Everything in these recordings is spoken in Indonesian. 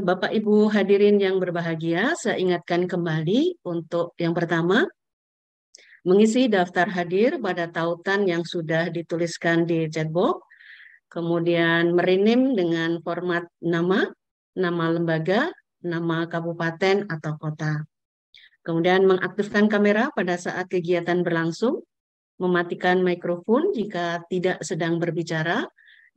Bapak Ibu hadirin yang berbahagia, saya ingatkan kembali untuk yang pertama, mengisi daftar hadir pada tautan yang sudah dituliskan di chatbox, kemudian merename dengan format nama lembaga, nama kabupaten atau kota. Kemudian mengaktifkan kamera pada saat kegiatan berlangsung, mematikan mikrofon jika tidak sedang berbicara,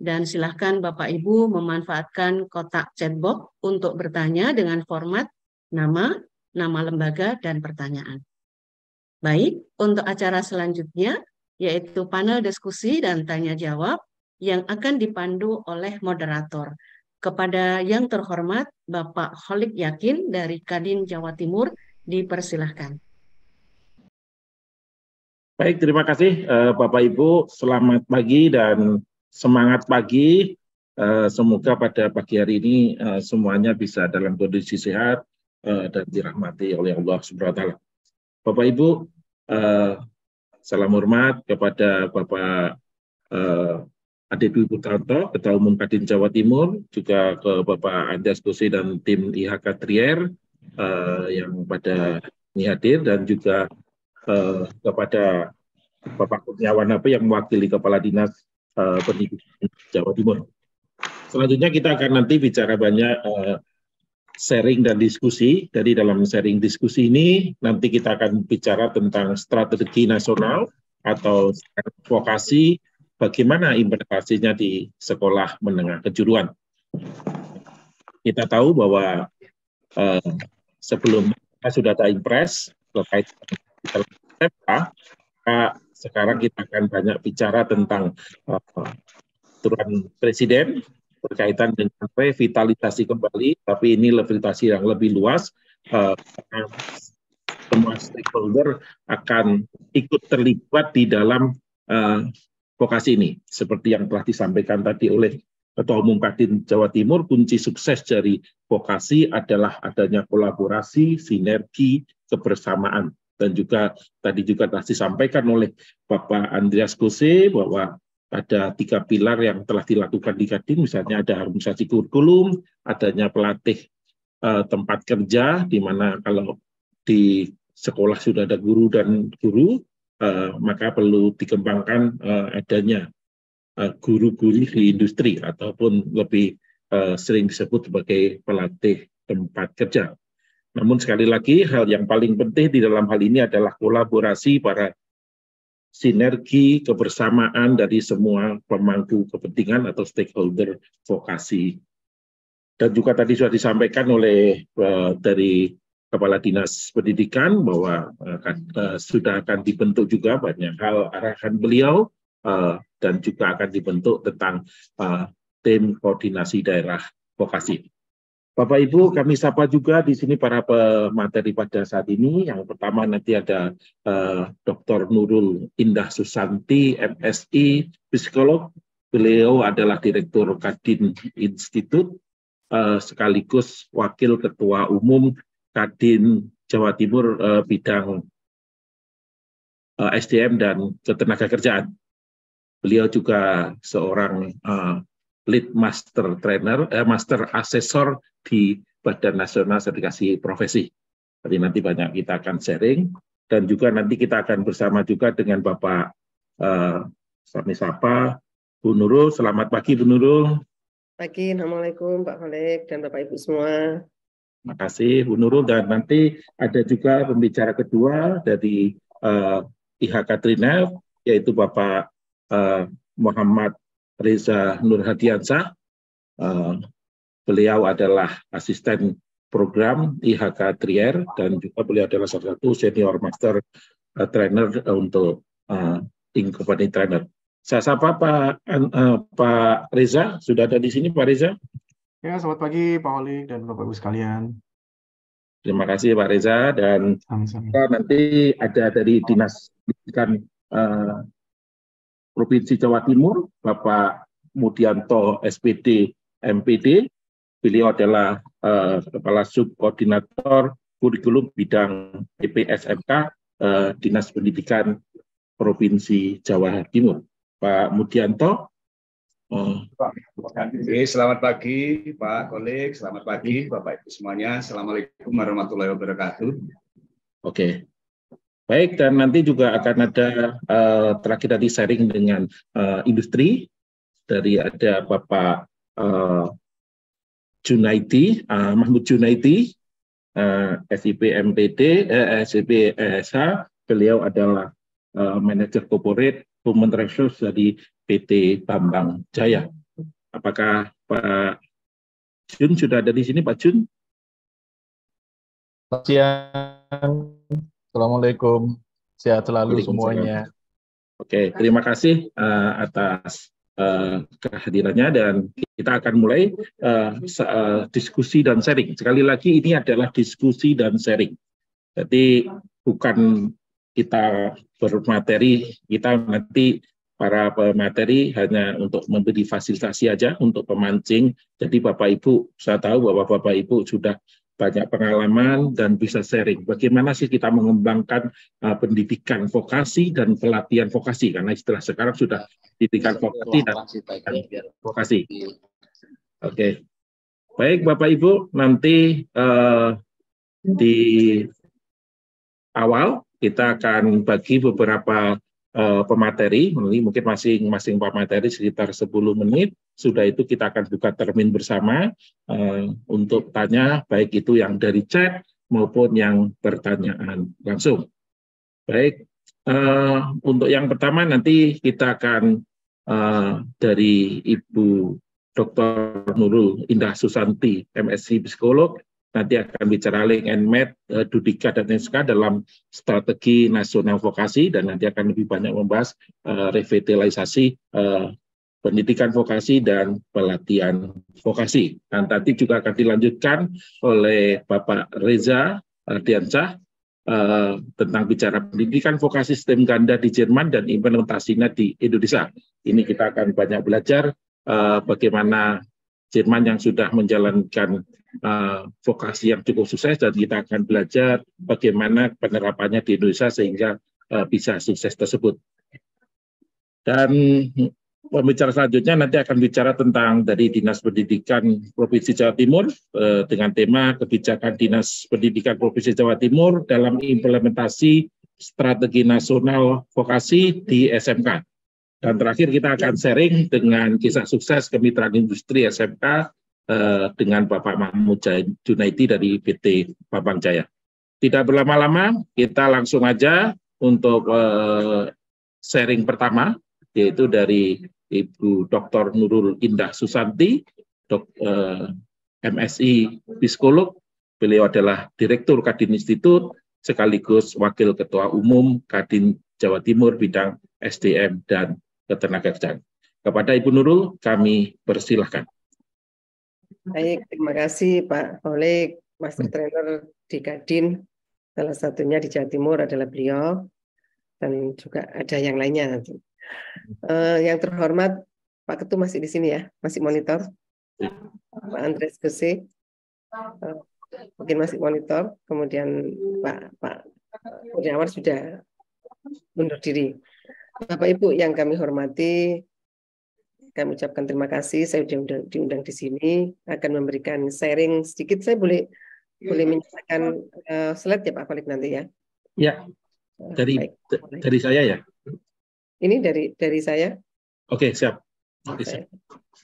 dan silahkan Bapak Ibu memanfaatkan kotak chatbox untuk bertanya dengan format nama lembaga, dan pertanyaan. Baik, untuk acara selanjutnya, yaitu panel diskusi dan tanya jawab yang akan dipandu oleh moderator. Kepada yang terhormat Bapak Kholik Yakin dari Kadin Jawa Timur, dipersilahkan. Baik, terima kasih Bapak Ibu. Selamat pagi dan semangat pagi. Semoga pada pagi hari ini semuanya bisa dalam kondisi sehat dan dirahmati oleh Allah SWT. Bapak Ibu, salam hormat kepada Bapak Ade Dwi Putranto, Ketua Umum Kadin Jawa Timur, juga ke Bapak Andreas Gose dan tim IHK Trier yang pada ini hadir, dan juga kepada Bapak Kurniawan HP yang mewakili Kepala Dinas Pendidikan Jawa Timur. Selanjutnya kita akan nanti bicara banyak sharing dan diskusi. Dari dalam sharing diskusi ini nanti kita akan bicara tentang strategi nasional atau vokasi, bagaimana implementasinya di sekolah menengah kejuruan. Kita tahu bahwa sebelum sudah ada impres terkait dengan sekarang kita akan banyak bicara tentang aturan presiden berkaitan dengan revitalisasi kembali, tapi ini revitalisasi yang lebih luas. Semua stakeholder akan ikut terlibat di dalam vokasi ini. Seperti yang telah disampaikan tadi oleh Ketua Umum Kadin Jawa Timur, kunci sukses dari vokasi adalah adanya kolaborasi, sinergi, kebersamaan. Dan juga tadi juga telah disampaikan oleh Bapak Andreas Gose bahwa ada 3 pilar yang telah dilakukan di Kadin, misalnya ada harmonisasi kurikulum, adanya pelatih tempat kerja, di mana kalau di sekolah sudah ada guru dan guru, maka perlu dikembangkan adanya guru-guru di industri, ataupun lebih sering disebut sebagai pelatih tempat kerja. Namun sekali lagi, hal yang paling penting di dalam hal ini adalah kolaborasi para sinergi, kebersamaan dari semua pemangku kepentingan atau stakeholder vokasi. Dan juga tadi sudah disampaikan oleh dari Kepala Dinas Pendidikan bahwa sudah akan dibentuk juga banyak hal arahan beliau, dan juga akan dibentuk tentang tim koordinasi daerah vokasi. Bapak Ibu, kami sapa juga di sini para pemateri pada saat ini. Yang pertama nanti ada Dr. Nurul Indah Susanti, MSI, psikolog. Beliau adalah Direktur Kadin Institut, sekaligus Wakil Ketua Umum Kadin Jawa Timur bidang SDM dan Ketenagakerjaan. Beliau juga seorang lead master trainer, master asesor di Badan Nasional Sertifikasi Profesi. Jadi nanti banyak kita akan sharing, dan juga nanti kita akan bersama juga dengan Bapak kami sapa Bu Nurul. Selamat pagi Bu Nurul. Pagi, Assalamualaikum Pak Kholik dan Bapak Ibu semua. Terima kasih Bu Nurul, dan nanti ada juga pembicara kedua dari IHK Trier, yaitu Bapak Muhammad Reza Nurhadiansyah. Beliau adalah asisten program IHK Trier, dan juga beliau adalah salah satu senior master trainer untuk company trainer. Saya sapa Pak Reza, sudah ada di sini Pak Reza? Ya, selamat pagi Pak Kholik dan Bapak Ibu sekalian. Terima kasih Pak Reza, dan nanti ada dari Dinas Pendidikan Provinsi Jawa Timur, Bapak Mudianto SPD MPD. Beliau adalah Kepala Subkoordinator Kurikulum Bidang PPSMK Dinas Pendidikan Provinsi Jawa Timur. Pak Mudianto. Oh, Oke, selamat pagi Pak Kolik, selamat pagi Bapak Ibu semuanya. Assalamualaikum warahmatullahi wabarakatuh. oke. Baik, dan nanti juga akan ada terakhir tadi sharing dengan industri dari ada Bapak Junaidi, Mahmud Junaidi, SIP MPD, SIP ESH. Beliau adalah manajer corporate human resource dari PT Bambang Jaya. Apakah Pak Jun sudah ada di sini, Pak Jun? Selamat siang. Assalamualaikum. Sehat selalu semuanya. Oke, terima kasih atas kehadirannya dan kita akan mulai diskusi dan sharing. Sekali lagi ini adalah diskusi dan sharing. Jadi bukan kita bermateri, kita nanti para pemateri hanya untuk memberi fasilitasi aja untuk pemancing. Jadi Bapak Ibu, saya tahu bahwa Bapak Ibu sudah banyak pengalaman dan bisa sharing. Bagaimana sih kita mengembangkan pendidikan vokasi dan pelatihan vokasi, karena istilah sekarang sudah pendidikan vokasi dan vokasi. Oke, baik Bapak Ibu, nanti di awal kita akan bagi beberapa pemateri, mungkin masing-masing pemateri sekitar 10 menit. Sudah itu kita akan buka termin bersama untuk tanya, baik itu yang dari chat maupun yang pertanyaan langsung. Baik, untuk yang pertama nanti kita akan dari Ibu Dr. Nurul Indah Susanti, MSc Psikolog, nanti akan bicara link and match Dudika dan SK dalam strategi nasional vokasi, dan nanti akan lebih banyak membahas revitalisasi pendidikan vokasi dan pelatihan vokasi. Dan nanti juga akan dilanjutkan oleh Bapak Reza Ardiansyah tentang bicara pendidikan vokasi sistem ganda di Jerman dan implementasinya di Indonesia. Ini kita akan banyak belajar bagaimana Jerman yang sudah menjalankan vokasi yang cukup sukses, dan kita akan belajar bagaimana penerapannya di Indonesia sehingga bisa sukses tersebut. Dan pembicara selanjutnya nanti akan bicara tentang dari Dinas Pendidikan Provinsi Jawa Timur dengan tema kebijakan Dinas Pendidikan Provinsi Jawa Timur dalam implementasi strategi nasional vokasi di SMK. Dan terakhir kita akan sharing dengan kisah sukses kemitraan industri SMK dengan Bapak Mahmud Junaidi dari PT Bambang Jaya. Tidak berlama-lama, kita langsung aja untuk sharing pertama, yaitu dari Ibu Dr. Nurul Indah Susanti, MSI Psikolog. Beliau adalah Direktur Kadin Institut, sekaligus Wakil Ketua Umum Kadin Jawa Timur bidang SDM dan Ketenagakerjaan. Kepada Ibu Nurul, kami persilahkan. Baik, terima kasih Pak Kolik, Master Trainer di Kadin. Salah satunya di Jawa Timur adalah beliau, dan juga ada yang lainnya nanti. Yang terhormat Pak Ketua masih di sini ya, masih monitor. Pak Andres Guse mungkin masih monitor. Kemudian Pak Kurniawan sudah mundur diri. Bapak Ibu yang kami hormati, kami ucapkan terima kasih. Saya diundang di sini, akan memberikan sharing sedikit. Saya boleh menyatakan slide ya Pak Kolik nanti ya? Ya, dari saya ya. Ini dari saya. Oke, siap. Oke,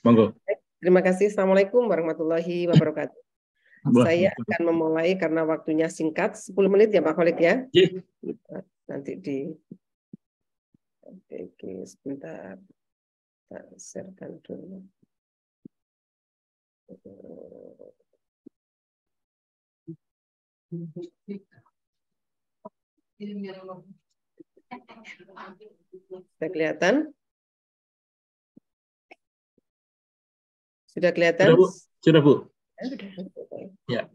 monggo. Terima kasih. Assalamualaikum warahmatullahi wabarakatuh. Saya akan memulai karena waktunya singkat, 10 menit ya Pak Kolik ya. Nanti Oke, sebentar. Kita share-kan dulu. Sudah kelihatan? Sudah kelihatan? Sudah, Bu. Ya.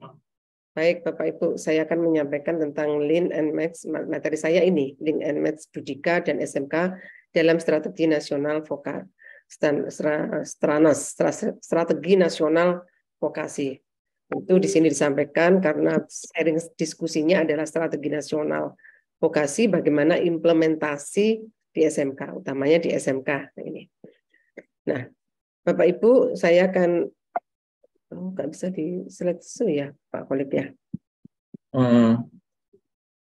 Baik, Bapak Ibu, saya akan menyampaikan tentang Link and Match. Materi saya ini, Link and Match Dudika dan SMK dalam strategi nasional strategi nasional vokasi. Itu di sini disampaikan karena sharing diskusinya adalah strategi nasional vokasi, bagaimana implementasi di SMK, utamanya di SMK ini. Nah, Bapak Ibu, saya akan nggak bisa di slideshow ya, Pak Kolik ya.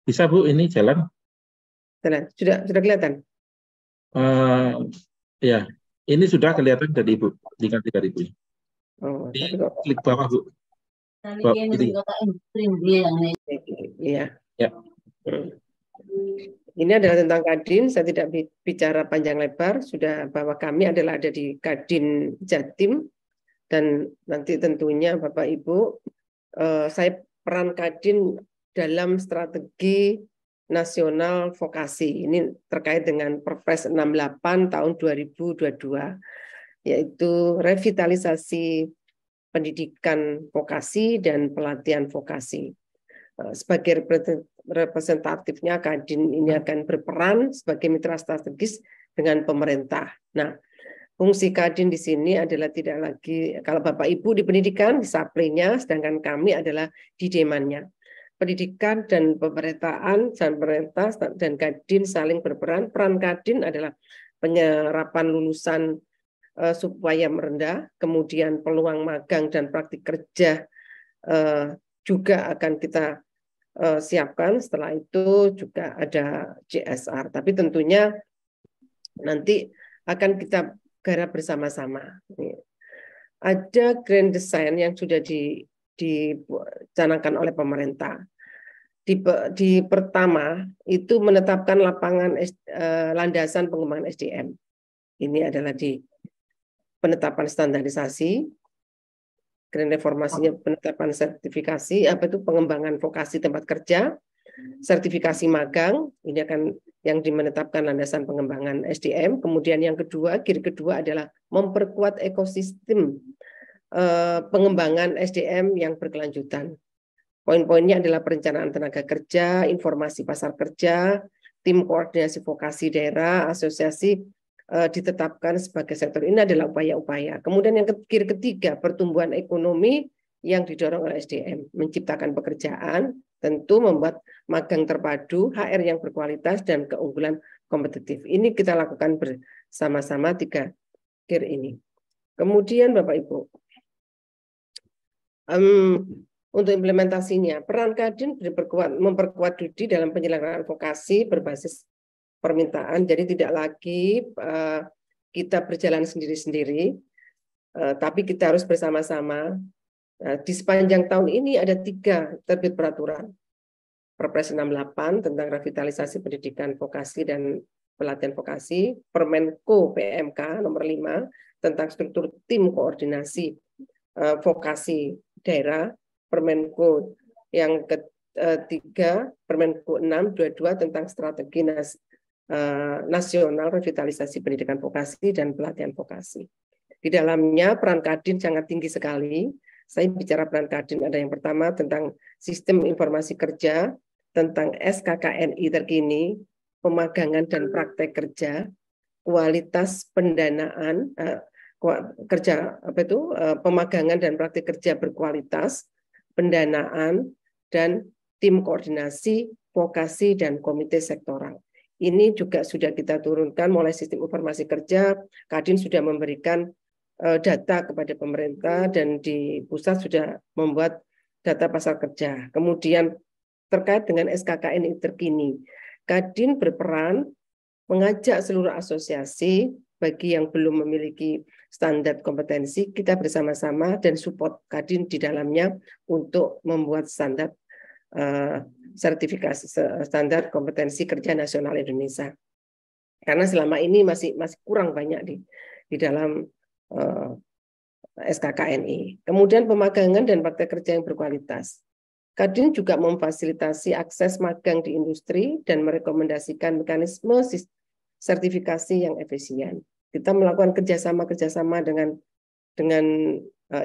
Bisa Bu, ini jalan? Sudah kelihatan? Ya, ini sudah kelihatan dari Ibu, tinggal 3.000. Oh, tapi kok Klik bawah Bu. Bawah kiri. Iya. Ya. Ini adalah tentang Kadin. Saya tidak bicara panjang lebar. Sudah bahwa kami adalah ada di Kadin Jatim, dan nanti tentunya Bapak Ibu, saya peran Kadin dalam strategi nasional vokasi. Ini terkait dengan Perpres 68 tahun 2022, yaitu revitalisasi pendidikan vokasi dan pelatihan vokasi. Sebagai representatifnya, Kadin ini akan berperan sebagai mitra strategis dengan pemerintah. Nah, fungsi Kadin di sini adalah tidak lagi, kalau Bapak Ibu di pendidikan, di supply-nya, sedangkan kami adalah di demand-nya. Pendidikan dan pemerintahan dan pemerintah dan Kadin saling berperan. Peran Kadin adalah penyerapan lulusan supaya merendah, kemudian peluang magang dan praktik kerja juga akan kita siapkan. Setelah itu juga ada CSR, tapi tentunya nanti akan kita garap bersama-sama. Ada grand design yang sudah dicanangkan oleh pemerintah. Di pertama itu menetapkan lapangan landasan pengembangan SDM. Ini adalah di penetapan standarisasi, grand reformasinya penetapan sertifikasi, apa itu pengembangan vokasi tempat kerja, sertifikasi magang, ini akan yang dimenetapkan landasan pengembangan SDM. Kemudian yang kedua, gear kedua adalah memperkuat ekosistem pengembangan SDM yang berkelanjutan. Poin-poinnya adalah perencanaan tenaga kerja, informasi pasar kerja, tim koordinasi vokasi daerah, asosiasi ditetapkan sebagai sektor. Ini adalah upaya-upaya. Kemudian yang ketiga, pertumbuhan ekonomi yang didorong oleh SDM, menciptakan pekerjaan, tentu membuat magang terpadu, HR yang berkualitas, dan keunggulan kompetitif. Ini kita lakukan bersama-sama 3 gear ini. Kemudian Bapak Ibu, untuk implementasinya, peran Kadin memperkuat Dudi dalam penyelenggaraan vokasi berbasis permintaan, jadi tidak lagi kita berjalan sendiri-sendiri, tapi kita harus bersama-sama. Di sepanjang tahun ini ada 3 terbit peraturan. Perpres 68 tentang revitalisasi pendidikan vokasi dan pelatihan vokasi, Permenko PMK nomor 5 tentang struktur tim koordinasi vokasi daerah, Permenko yang ketiga, Permenko 622 tentang strategi nasional revitalisasi pendidikan vokasi dan pelatihan vokasi. Di dalamnya peran Kadin sangat tinggi sekali. Saya bicara peran Kadin, ada yang pertama tentang sistem informasi kerja, tentang SKKNI terkini, pemagangan dan praktek kerja, kualitas pendanaan kerja pemagangan dan praktek kerja berkualitas, pendanaan, dan tim koordinasi vokasi dan komite sektoral. Ini juga sudah kita turunkan mulai sistem informasi kerja. Kadin sudah memberikan data kepada pemerintah dan di pusat sudah membuat data pasar kerja. Kemudian terkait dengan SKKNI terkini, Kadin berperan mengajak seluruh asosiasi bagi yang belum memiliki standar kompetensi, kita bersama-sama dan support Kadin di dalamnya untuk membuat standar sertifikasi standar kompetensi kerja nasional Indonesia. Karena selama ini masih kurang banyak di dalam SKKNI. Kemudian pemagangan dan praktek kerja yang berkualitas. Kadin juga memfasilitasi akses magang di industri dan merekomendasikan mekanisme sertifikasi yang efisien. Kita melakukan kerjasama dengan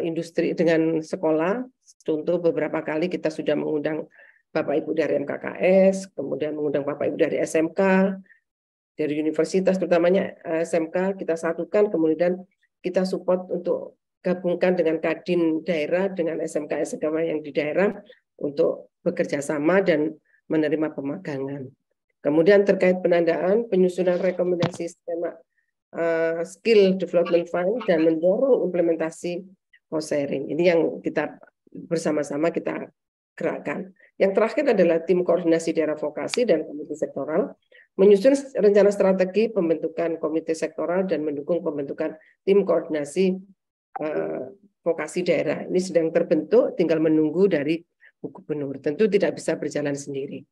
industri, dengan sekolah. Contoh beberapa kali kita sudah mengundang Bapak Ibu dari MKKS, kemudian mengundang Bapak Ibu dari SMK, dari universitas, terutamanya SMK kita satukan, kemudian kita support untuk gabungkan dengan Kadin daerah, dengan SMK yang di daerah untuk bekerja sama dan menerima pemagangan. Kemudian terkait penandaan, penyusunan rekomendasi skema skill development fund dan mendorong implementasi cost sharing. Ini yang kita bersama-sama kita gerakkan. Yang terakhir adalah tim koordinasi daerah vokasi dan komite sektoral menyusun rencana strategi pembentukan komite sektoral dan mendukung pembentukan tim koordinasi vokasi daerah. Ini sedang terbentuk, tinggal menunggu dari Bu Gubernur. Tentu tidak bisa berjalan sendiri.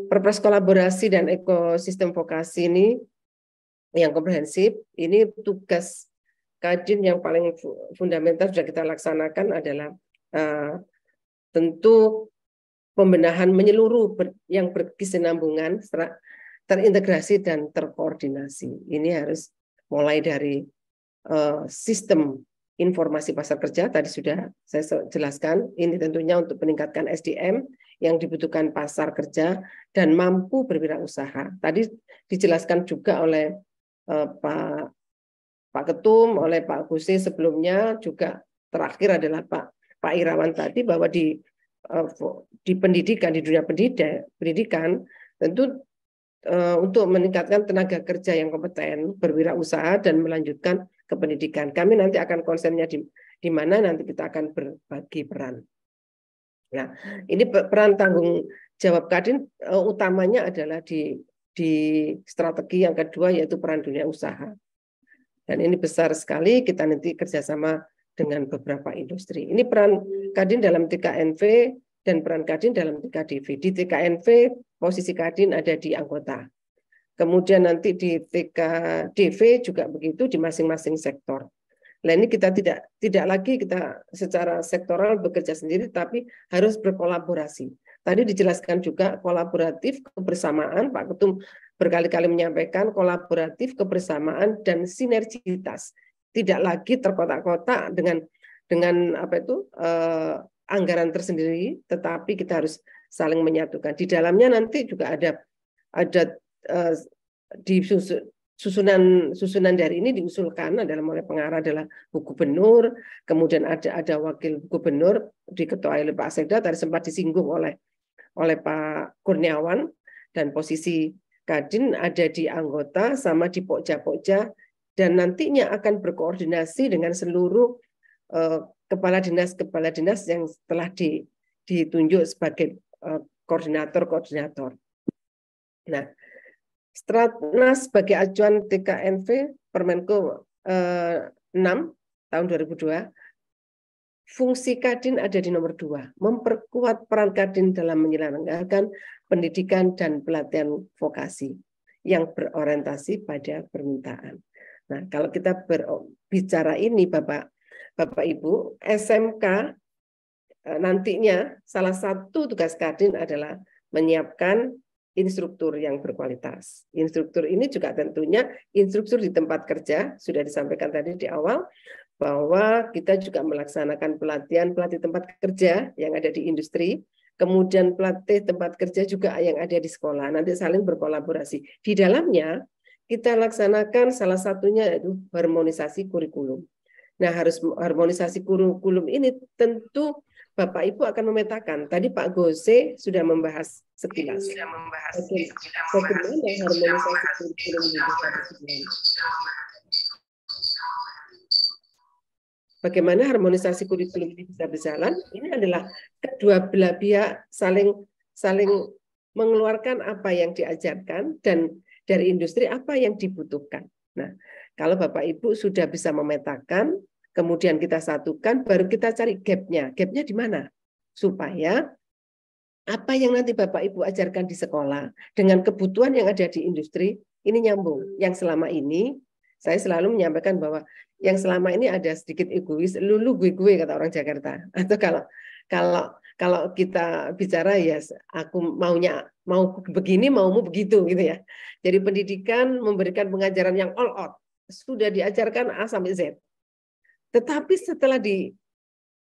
Perpres kolaborasi dan ekosistem vokasi ini yang komprehensif, ini tugas Kadin yang paling fundamental sudah kita laksanakan adalah tentu pembenahan menyeluruh yang berkesinambungan, terintegrasi dan terkoordinasi. Ini harus mulai dari sistem informasi pasar kerja, tadi sudah saya jelaskan, ini tentunya untuk meningkatkan SDM yang dibutuhkan pasar kerja dan mampu berwirausaha. Tadi dijelaskan juga oleh Pak Ketum, oleh Pak Gusi sebelumnya, juga terakhir adalah Pak Irawan tadi, bahwa di pendidikan, di dunia pendidikan tentu untuk meningkatkan tenaga kerja yang kompeten, berwirausaha dan melanjutkan ke pendidikan. Kami nanti akan konsennya di mana nanti kita akan berbagi peran. Nah, ini peran tanggung jawab Kadin utamanya adalah di strategi yang kedua, yaitu peran dunia usaha. Dan ini besar sekali, kita nanti kerjasama dengan beberapa industri. Ini peran Kadin dalam TKNV dan peran Kadin dalam TKDV. Di TKNV posisi Kadin ada di anggota. Kemudian nanti di TKDV juga begitu di masing-masing sektor. Nah, ini kita tidak lagi kita secara sektoral bekerja sendiri, tapi harus berkolaborasi. Tadi dijelaskan juga kolaboratif, kebersamaan, Pak Ketum berkali-kali menyampaikan kolaboratif, kebersamaan dan sinergitas. Tidak lagi terkotak-kotak dengan apa itu anggaran tersendiri, tetapi kita harus saling menyatukan. Di dalamnya nanti juga ada di susunan dari ini diusulkan adalah oleh pengarah adalah Bu Gubernur, kemudian ada wakil Gubernur diketuai oleh Pak Sekda, tadi sempat disinggung oleh Pak Kurniawan, dan posisi Kadin ada di anggota sama di pokja-pokja, dan nantinya akan berkoordinasi dengan seluruh kepala dinas yang telah ditunjuk sebagai koordinator. Nah, Stratnas sebagai acuan TKNV Permenko 6 tahun 2002, fungsi Kadin ada di nomor 2, memperkuat peran Kadin dalam menyelenggarakan pendidikan dan pelatihan vokasi yang berorientasi pada permintaan. Nah, kalau kita berbicara ini Bapak Ibu, SMK nantinya salah satu tugas Kadin adalah menyiapkan instruktur yang berkualitas. Instruktur ini juga tentunya instruktur di tempat kerja, sudah disampaikan tadi di awal, bahwa kita juga melaksanakan pelatihan tempat kerja yang ada di industri, kemudian pelatih tempat kerja juga yang ada di sekolah, nanti saling berkolaborasi. Di dalamnya kita laksanakan salah satunya yaitu harmonisasi kurikulum. Nah, harus harmonisasi kurikulum ini tentu Bapak Ibu akan memetakan. Tadi Pak Gose sudah membahas sekilas. Bagaimana harmonisasi kurikulum ini bisa berjalan? Bagaimana harmonisasi kurikulum ini bisa berjalan? Ini adalah kedua belah pihak saling mengeluarkan apa yang diajarkan dan dari industri apa yang dibutuhkan. Nah, kalau Bapak Ibu sudah bisa memetakan, kemudian kita satukan, baru kita cari gap-nya. Gap-nya di mana? Supaya apa yang nanti Bapak Ibu ajarkan di sekolah dengan kebutuhan yang ada di industri, ini nyambung. Yang selama ini, saya selalu menyampaikan bahwa yang selama ini ada sedikit egois, lulu gue kata orang Jakarta. Atau kalau kita bicara ya aku mau begini, maumu begitu gitu ya. Jadi pendidikan memberikan pengajaran yang all out. Sudah diajarkan A sampai Z. Tetapi setelah di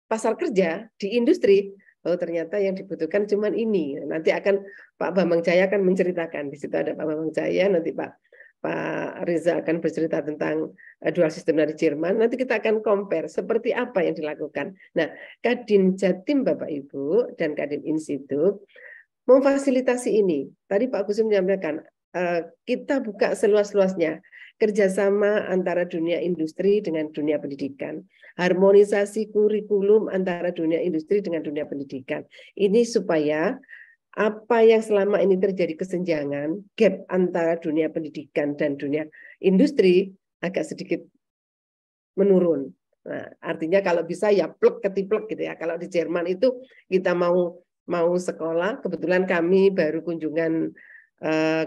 pasar kerja, di industri, oh ternyata yang dibutuhkan cuma ini. Nanti akan Pak Bambang Jaya akan menceritakan. Di situ ada Pak Bambang Jaya, nanti Pak Reza akan bercerita tentang dual system dari Jerman. Nanti kita akan compare seperti apa yang dilakukan. Nah, Kadin Jatim Bapak Ibu dan Kadin Institut memfasilitasi ini. Tadi Pak Gusim menyampaikan, kita buka seluas-luasnya. kerjasama antara dunia industri dengan dunia pendidikan, harmonisasi kurikulum antara dunia industri dengan dunia pendidikan. Ini supaya apa yang selama ini terjadi kesenjangan, gap antara dunia pendidikan dan dunia industri agak sedikit menurun. Nah, artinya kalau bisa ya plek ketiplek gitu ya. Kalau di Jerman itu kita mau sekolah, kebetulan kami baru kunjungan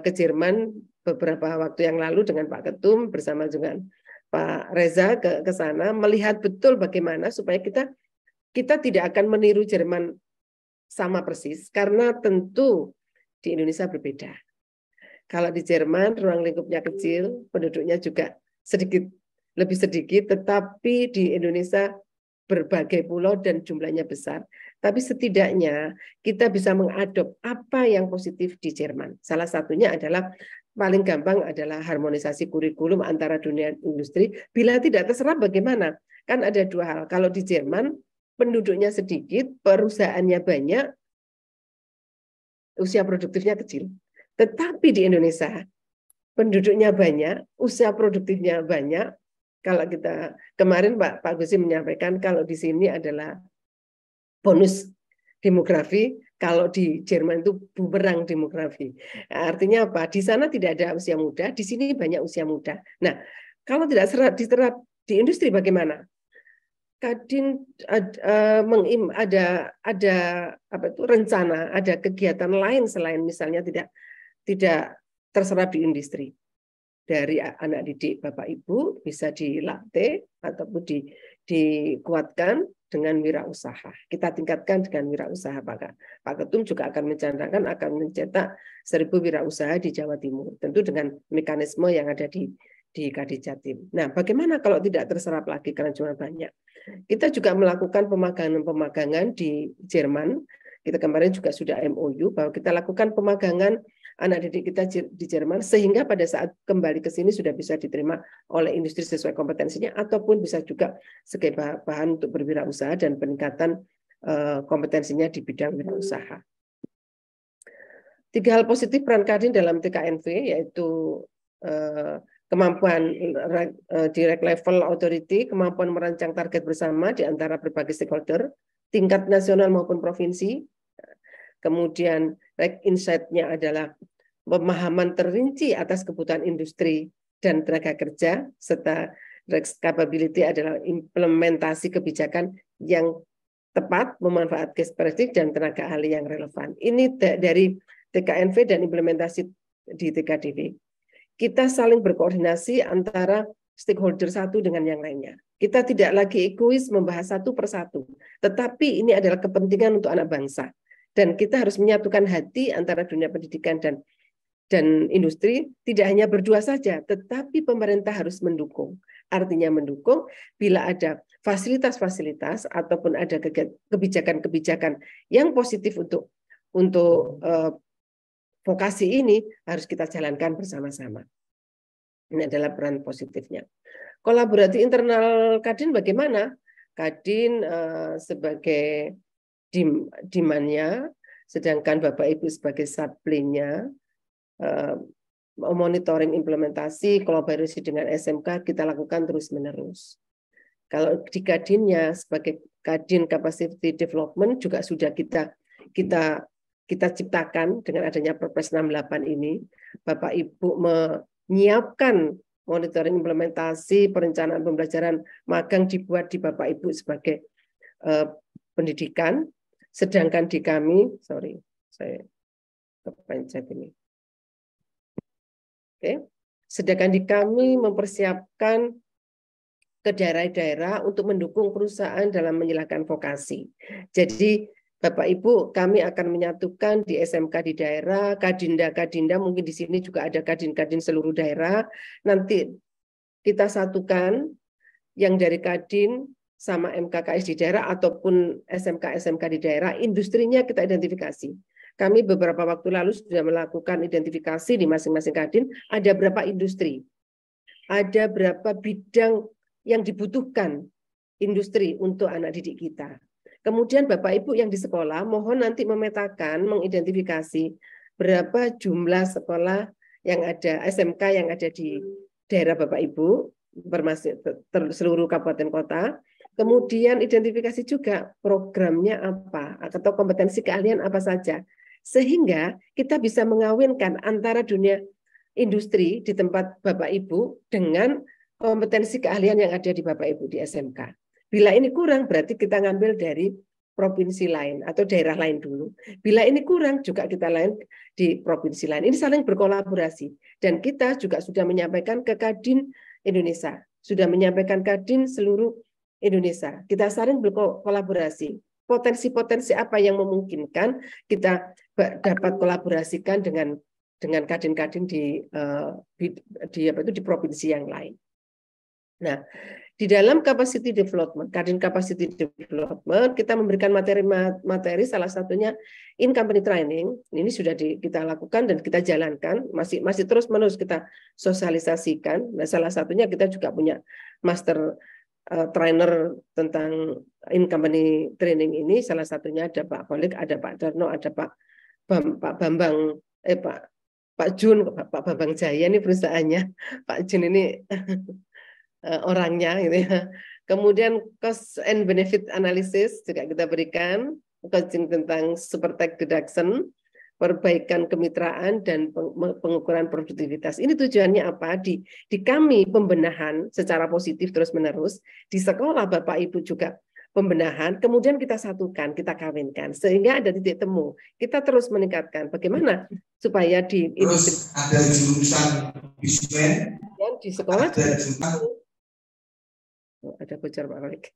ke Jerman beberapa waktu yang lalu dengan Pak Ketum bersama dengan Pak Reza ke sana, melihat betul bagaimana supaya kita tidak akan meniru Jerman sama persis, karena tentu di Indonesia berbeda. Kalau di Jerman ruang lingkupnya kecil, penduduknya juga lebih sedikit, tetapi di Indonesia berbagai pulau dan jumlahnya besar. Tapi setidaknya kita bisa mengadop apa yang positif di Jerman. Salah satunya adalah paling gampang adalah harmonisasi kurikulum antara dunia industri. Bila tidak terserap bagaimana? Kan ada dua hal. Kalau di Jerman penduduknya sedikit, perusahaannya banyak, usia produktifnya kecil. Tetapi di Indonesia penduduknya banyak, usia produktifnya banyak. Kalau kita kemarin Pak Gusi menyampaikan kalau di sini adalah bonus demografi, kalau di Jerman itu bumerang demografi. Artinya apa? Di sana tidak ada usia muda, di sini banyak usia muda. Nah, kalau tidak diterap di industri bagaimana? Kadin ada apa itu rencana, ada kegiatan lain selain misalnya tidak terserap di industri. Dari anak didik Bapak Ibu bisa dilatih ataupun dikuatkan dengan wirausaha. Kita tingkatkan dengan wirausaha. Pak Ketum juga akan mencanangkan akan mencetak 1.000 wirausaha di Jawa Timur. Tentu dengan mekanisme yang ada di Kadin Jatim. Nah, bagaimana kalau tidak terserap lagi karena jumlah banyak? Kita juga melakukan pemagangan di Jerman. Kita kemarin juga sudah MOU bahwa kita lakukan pemagangan anak didik kita di Jerman sehingga pada saat kembali ke sini sudah bisa diterima oleh industri sesuai kompetensinya ataupun bisa juga sebagai bahan untuk berwirausaha dan peningkatan kompetensinya di bidang wirausaha. 3 hal positif peran Kadin dalam TKNV yaitu kemampuan direct level authority, kemampuan merancang target bersama di antara berbagai stakeholder, tingkat nasional maupun provinsi. Kemudian insight-nya adalah pemahaman terinci atas kebutuhan industri dan tenaga kerja, serta capability adalah implementasi kebijakan yang tepat, memanfaatkan ekspertis dan tenaga ahli yang relevan. Ini dari TKNV dan implementasi di TKDV. Kita saling berkoordinasi antara stakeholder satu dengan yang lainnya. Kita tidak lagi egois membahas satu persatu, tetapi ini adalah kepentingan untuk anak bangsa. Dan kita harus menyatukan hati antara dunia pendidikan dan industri, tidak hanya berdua saja, tetapi pemerintah harus mendukung. Artinya mendukung bila ada fasilitas-fasilitas ataupun ada kebijakan-kebijakan yang positif untuk vokasi ini harus kita jalankan bersama-sama. Ini adalah peran positifnya. Kolaborasi internal Kadin bagaimana? Kadin sebagai demand-nya, sedangkan Bapak Ibu sebagai supply-nya, monitoring implementasi, kolaborasi dengan SMK kita lakukan terus-menerus. Kalau di Kadinnya sebagai Kadin Capacity Development juga sudah kita ciptakan dengan adanya Perpres 68 ini. Bapak Ibu menyiapkan monitoring implementasi, perencanaan pembelajaran magang dibuat di Bapak Ibu sebagai pendidikan. Sedangkan di kami, saya kepencet ini. Oke. Sedangkan di kami mempersiapkan ke daerah-daerah untuk mendukung perusahaan dalam menyilahkan vokasi. Jadi Bapak Ibu, kami akan menyatukan di SMK di daerah, Kadinda mungkin di sini juga ada Kadin seluruh daerah. Nanti kita satukan yang dari Kadin sama MKKS di daerah ataupun SMK di daerah, industrinya kita identifikasi. Kami beberapa waktu lalu sudah melakukan identifikasi di masing-masing Kadin, ada berapa industri, ada berapa bidang yang dibutuhkan industri untuk anak didik kita. Kemudian Bapak Ibu yang di sekolah, mohon nanti memetakan, mengidentifikasi berapa jumlah sekolah yang ada, SMK yang ada di daerah Bapak Ibu, seluruh kabupaten kota. Kemudian identifikasi juga programnya apa atau kompetensi keahlian apa saja. Sehingga kita bisa mengawinkan antara dunia industri di tempat Bapak Ibu dengan kompetensi keahlian yang ada di Bapak Ibu di SMK. Bila ini kurang berarti kita ngambil dari provinsi lain atau daerah lain dulu. Bila ini kurang juga kita lain di provinsi lain. Ini saling berkolaborasi. Dan kita juga sudah menyampaikan ke Kadin Indonesia, sudah menyampaikan Kadin seluruh Indonesia. Kita saling berkolaborasi. Potensi-potensi apa yang memungkinkan kita dapat kolaborasikan dengan kadin-kadin di provinsi yang lain. Nah, di dalam capacity development, kadin capacity development, kita memberikan materi salah satunya in company training. Ini sudah kita lakukan dan kita jalankan, masih terus-menerus kita sosialisasikan. Nah, salah satunya kita juga punya master trainer tentang in company training ini. Salah satunya ada Pak Kolik, ada Pak Darno, ada Pak Bambang, Pak Jun, Pak Bambang Jaya ini perusahaannya, Pak Jun ini orangnya gitu ya. Kemudian cost and benefit analysis juga kita berikan, coaching tentang super tech deduction, perbaikan kemitraan dan pengukuran produktivitas. Ini tujuannya apa? Di kami pembenahan secara positif terus-menerus, di sekolah Bapak Ibu juga pembenahan, kemudian kita satukan, kita kawinkan, sehingga ada titik temu. Kita terus meningkatkan bagaimana supaya di industri ada jurusan bisnis dan di sekolah ada bocor Pak Malik.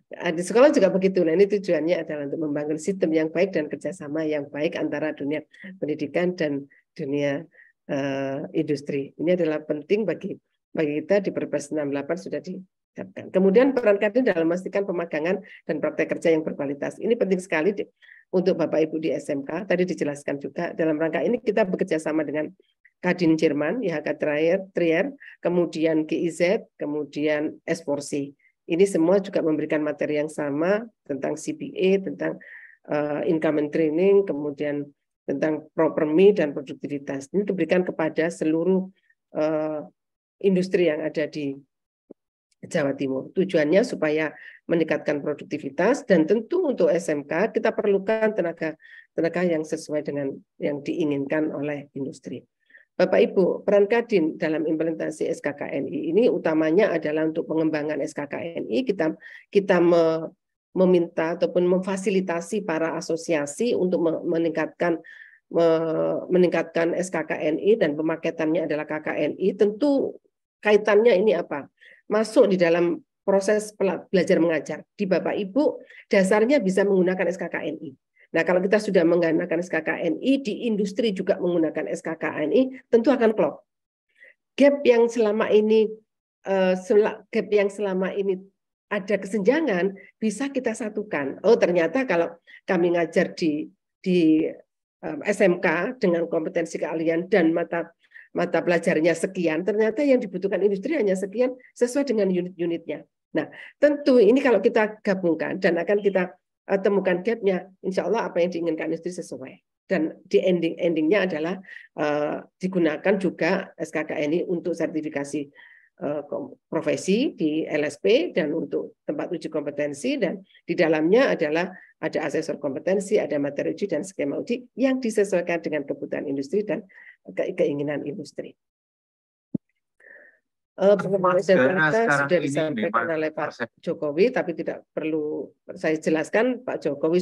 Di sekolah juga begitu. Nah, ini tujuannya adalah untuk membangun sistem yang baik dan kerjasama yang baik antara dunia pendidikan dan dunia industri. Ini adalah penting bagi kita di Perpres 68 sudah ditetapkan. Kemudian peran kadin dalam memastikan pemagangan dan praktek kerja yang berkualitas. Ini penting sekali untuk Bapak Ibu di SMK. Tadi dijelaskan juga dalam rangka ini kita bekerja sama dengan Kadin Jerman, IHK Trier, kemudian GIZ, kemudian S4C. Ini semua juga memberikan materi yang sama tentang CBA, tentang income and training, kemudian tentang propermi dan produktivitas. Ini diberikan kepada seluruh industri yang ada di Jawa Timur. Tujuannya supaya meningkatkan produktivitas dan tentu untuk SMK kita perlukan tenaga yang sesuai dengan yang diinginkan oleh industri. Bapak Ibu, peran Kadin dalam implementasi SKKNI ini utamanya adalah untuk pengembangan SKKNI. Kita meminta ataupun memfasilitasi para asosiasi untuk meningkatkan SKKNI dan pemaketannya adalah KKNI. Tentu kaitannya ini apa? Masuk di dalam proses belajar mengajar. Di Bapak Ibu dasarnya bisa menggunakan SKKNI. Nah, kalau kita sudah menggunakan SKKNI, di industri juga menggunakan SKKNI, tentu akan klop. Gap yang selama ini ada kesenjangan, bisa kita satukan. Oh, ternyata kalau kami ngajar di SMK dengan kompetensi keahlian dan mata pelajarnya sekian, ternyata yang dibutuhkan industri hanya sekian sesuai dengan unit-unitnya. Nah, tentu ini kalau kita gabungkan dan akan kita temukan gapnya, insya Allah apa yang diinginkan industri sesuai. Dan di endingnya adalah digunakan juga SKKNI untuk sertifikasi profesi di LSP dan untuk tempat uji kompetensi, dan di dalamnya adalah ada asesor kompetensi, ada materi uji dan skema uji yang disesuaikan dengan kebutuhan industri dan keinginan industri. Sudah disampaikan oleh Pak Jokowi, tapi tidak perlu saya jelaskan. Pak Jokowi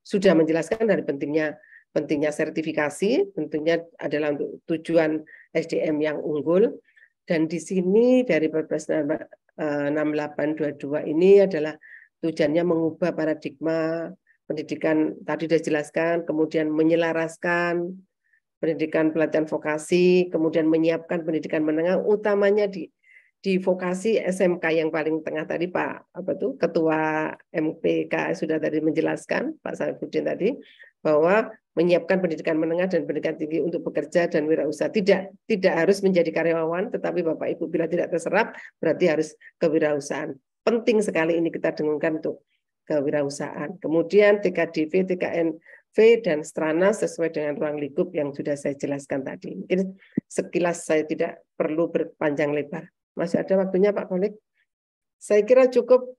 sudah menjelaskan dari pentingnya sertifikasi, tentunya adalah untuk tujuan SDM yang unggul. Dan di sini dari Perpres 6822 ini adalah tujuannya mengubah paradigma pendidikan, tadi sudah dijelaskan, kemudian menyelaraskan pendidikan pelatihan vokasi, kemudian menyiapkan pendidikan menengah, utamanya di vokasi SMK yang paling tengah tadi Ketua MPK sudah tadi menjelaskan, Pak Saifuddin tadi, bahwa menyiapkan pendidikan menengah dan pendidikan tinggi untuk bekerja dan wirausaha. Tidak harus menjadi karyawan, tetapi Bapak Ibu bila tidak terserap berarti harus kewirausahaan. Penting sekali ini kita dengungkan untuk kewirausahaan. Kemudian TKDV, TKN V dan Strana sesuai dengan ruang lingkup yang sudah saya jelaskan tadi. Mungkin sekilas saya tidak perlu berpanjang lebar. Masih ada waktunya Pak Kolik? Saya kira cukup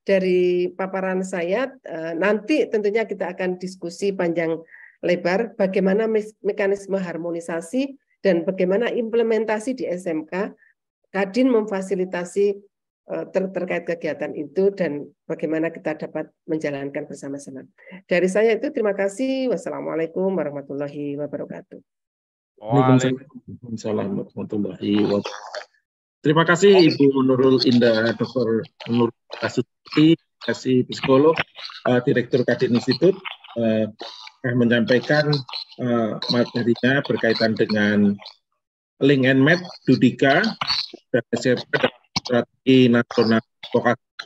dari paparan saya. Nanti tentunya kita akan diskusi panjang lebar bagaimana mekanisme harmonisasi dan bagaimana implementasi di SMK. Kadin memfasilitasi terkait kegiatan itu dan bagaimana kita dapat menjalankan bersama-sama. Dari saya itu terima kasih. Wassalamualaikum warahmatullahi wabarakatuh. Waalaikumsalam warahmatullahi wabarakatuh. Terima kasih Ibu Nurul Indah, Dr. Nurul Kasuti, psikolog, Direktur Kadin Institut, menyampaikan materinya berkaitan dengan Link and Match, Dudika, dan SMK Strategi Nasional Vokasi